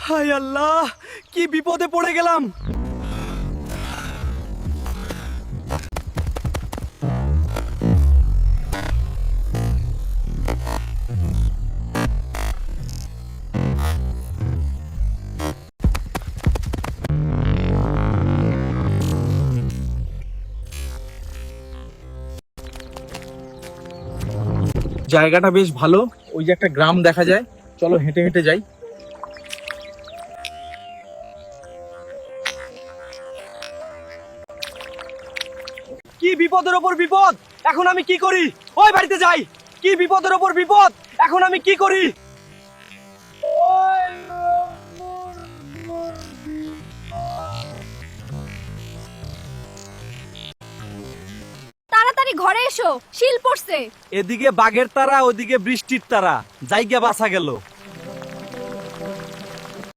হায় আল্লাহ, কি বিপদে পড়ে গেলাম। জায়গাটা বেশ ভালো, ওই যে একটা গ্রাম দেখা যায়, চলো হেঁটে হেঁটে যাই। কি বিপদের ওপর বিপদ, এখন আমি কি করি? ওই বাড়িতে যাই। কি বিপদের ওপর বিপদ, এখন আমি কি করি? তাড়াতাড়ি ঘরে এসো, শিল পড়ছে। এদিকে বাঘের তারা, ওদিকে বৃষ্টির তারা, জায়গা বাঁচা গেল।